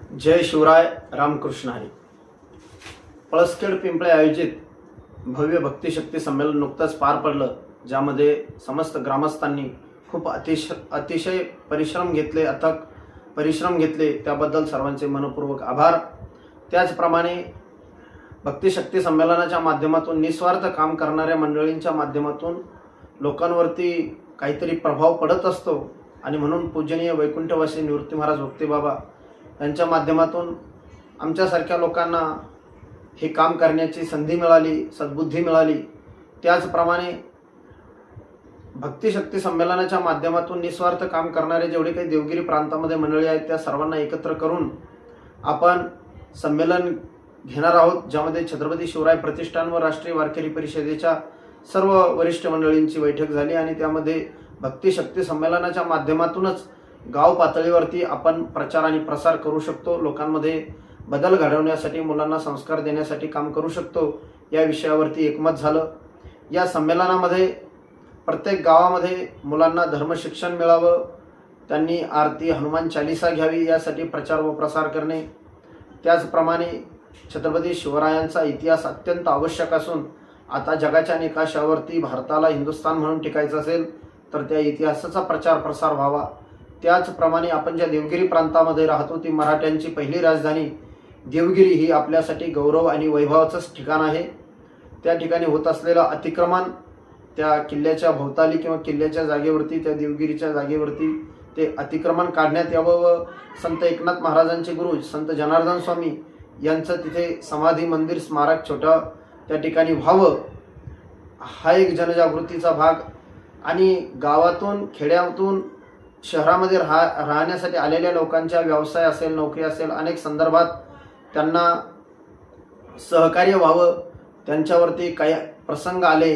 जय शिवराय रामकृष्ण हरी। पळसखेड पिंपळे आयोजित भव्य भक्तिशक्ती संमेलन नुकतंच पार पडलं, ज्यामध्ये समस्त ग्रामस्थांनी खूप अतिशय परिश्रम घेतले, अथक परिश्रम घेतले, त्याबद्दल सर्वांचे मनपूर्वक आभार। त्याचप्रमाणे भक्तिशक्ती संमेलनाच्या माध्यमातून निस्वार्थ काम करणाऱ्या मंडळींच्या माध्यमातून लोकांवरती काहीतरी प्रभाव पडत असतो आणि म्हणून पूजनीय वैकुंठवासी निवृत्ती महाराज भक्तिबाबा यांच्या माध्यमातून आमच्यासारख्या लोकांना हे काम करण्याची संधी मिळाली, सद्बुद्धी मिळाली। त्याचप्रमाणे भक्तिशक्ती संमेलनाच्या माध्यमातून निस्वार्थ काम करणारे जेवढे काही देवगिरी प्रांतामध्ये मंडळी आहेत त्या सर्वांना एकत्र करून आपण संमेलन घेणार आहोत, ज्यामध्ये छत्रपती शिवराय प्रतिष्ठान व राष्ट्रीय वारकरी परिषदेच्या सर्व वरिष्ठ मंडळींची बैठक झाली आणि त्यामध्ये भक्तिशक्ती संमेलनाच्या माध्यमातूनच गाव पातळीवरती आपण प्रचार आणि प्रसार करू शकतो, लोकांमध्ये बदल घडवण्यासाठी, मुलांना संस्कार देण्यासाठी काम करू शकतो, या विषयावरती एकमत झालं। या संमेलनामध्ये प्रत्येक गावामध्ये मुलांना धर्मशिक्षण मिळावं, त्यांनी आरती, हनुमान चालीसा घ्यावी, यासाठी प्रचार व प्रसार करणे। त्याचप्रमाणे छत्रपती शिवरायांचा इतिहास अत्यंत आवश्यक असून आता जगाच्या निकाशावरती भारताला हिंदुस्थान म्हणून टिकायचं असेल तर त्या इतिहासाचा प्रचार प्रसार व्हावा। त्याचप्रमाणे आपण ज्या देवगिरी प्रांतामध्ये राहतो ती मराठ्यांची पहिली राजधानी देवगिरी ही आपल्यासाठी गौरव आणि वैभवाचंच ठिकाण आहे। त्या ठिकाणी होत असलेलं अतिक्रमण, त्या किल्ल्याच्या भोवताली किंवा किल्ल्याच्या जागेवरती, त्या देवगिरीच्या जागेवरती ते अतिक्रमण काढण्यात यावं व संत एकनाथ महाराजांचे गुरु संत जनार्दन स्वामी यांचं तिथे समाधी मंदिर स्मारक छोटं त्या ठिकाणी व्हावं, हा एक जनजागृतीचा भाग। आणि गावातून, खेड्यातून शहरामध्ये राहण्यासाठी आलेल्या लोकांच्या व्यवसाय असेल, नोकरी असेल, अनेक संदर्भात त्यांना सहकार्य व्हावं। त्यांच्यावरती काही प्रसंग आले,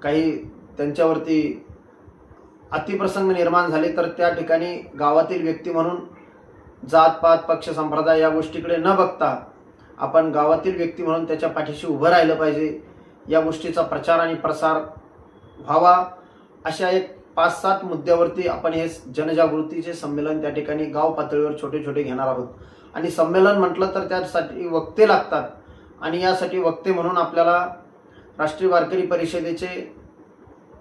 काही त्यांच्यावरती अतिप्रसंग निर्माण झाले तर त्या ठिकाणी गावातील व्यक्ती म्हणून जातपात, पक्ष, संप्रदाय या गोष्टीकडे न बघता आपण गावातील व्यक्ती म्हणून त्याच्या पाठीशी उभं राहिलं पाहिजे, या गोष्टीचा प्रचार आणि प्रसार व्हावा। अशा एक 5-7 मुद्द्यावरती आपण हे जनजागृतीचे संमेलन त्या ठिकाणी गाव पातळीवर छोटे छोटे घेणार आहोत। आणि संमेलन म्हटलं तर त्यासाठी वक्ते लागतात आणि यासाठी वक्ते म्हणून आपल्याला राष्ट्रीय वारकरी परिषदेचे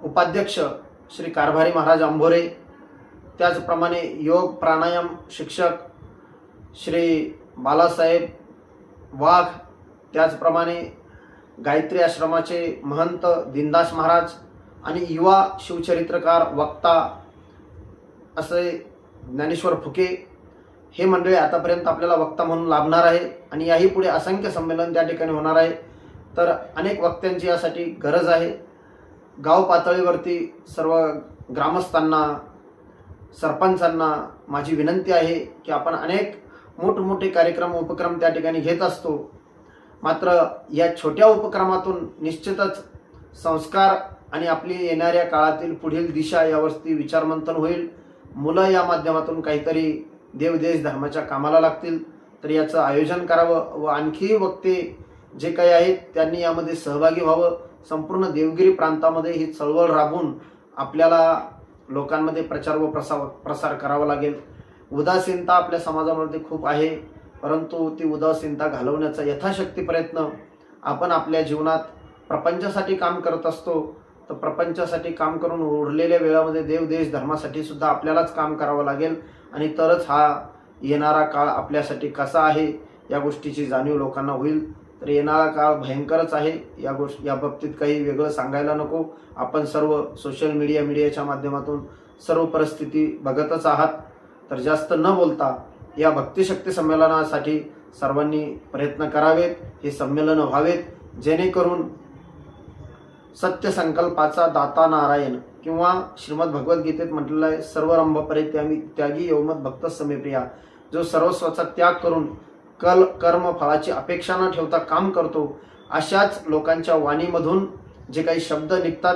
उपाध्यक्ष श्री कारभारी महाराज अंभोरे, त्याचप्रमाणे योग प्राणायाम शिक्षक श्री बालासाहेब वाघ, त्याचप्रमाणे गायत्री आश्रमाचे महंत दीनदास महाराज आणि युवा शिवचरित्रकार वक्ता असे ज्ञानेश्वर फुके, हे मंडळी आतापर्यंत आपल्याला वक्ता म्हणून लाभणार आहे आणि याही पुढे असंख्य संमेलन त्या ठिकाणी होणार आहे। तर अनेक वक्त्यांची यासाठी गरज आहे। गाव पातळीवरती सर्व ग्रामस्थांना, सरपंचांना माझी विनंती आहे की आपण अनेक मोठमोठे कार्यक्रम, उपक्रम त्या ठिकाणी घेत असतो, मात्र या छोट्या उपक्रमातून निश्चितच संस्कार आणि आपली येणाऱ्या काळातील पुढील दिशा यावरती विचारमंथन होईल। मुलं या माध्यमातून काहीतरी देवदेश धर्माच्या कामाला लागतील, तर याचं आयोजन करावं व आणखी वक्ते जे काही आहेत त्यांनी यामध्ये सहभागी व्हावं। संपूर्ण देवगिरी प्रांतामध्ये ही चळवळ राबवून आपल्याला लोकांमध्ये प्रचार व प्रसार करावा लागेल। उदासीनता आपल्या समाजामध्ये खूप आहे, परंतु ती उदासीनता घालवण्याचा यथाशक्ती प्रयत्न आपण आपल्या जीवनात प्रपंचासाठी काम करत असतो, तर प्रपंचासाठी काम करून उरलेल्या वेळामध्ये देवदेश धर्मासाठी सुद्धा आपल्यालाच काम करावं लागेल आणि तरच हा येणारा काळ आपल्यासाठी कसा आहे या गोष्टीची जाणीव लोकांना होईल। तर येणारा काळ भयंकरच आहे, या बाबतीत काही वेगळं सांगायला नको। आपण सर्व सोशल मीडियाच्या माध्यमातून सर्व परिस्थिती बघतच आहात, तर जास्त न बोलता या भक्तिशक्ती संमेलनासाठी सर्वांनी प्रयत्न करावेत, हे संमेलन व्हावेत, जेणेकरून सत्य संकल्पाचा दाता नारायण किंवा श्रीमद भगवद्गीतेत म्हटलेलं आहे, सर्वरंभ परित्यागी यौमत भक्त समेप्रिया, जो सर्वस्वाचा त्याग करून कर्म फळाची अपेक्षा न ठेवता काम करतो, अशाच लोकांच्या वाणीमधून जे काही शब्द निघतात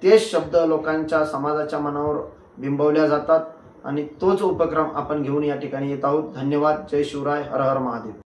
तेच शब्द लोकांच्या समाजाच्या मनावर बिंबवल्या जातात आणि तोच उपक्रम आपण घेऊन या ठिकाणी येत आहोत। धन्यवाद। जय शिवराय। हर हर महादेव।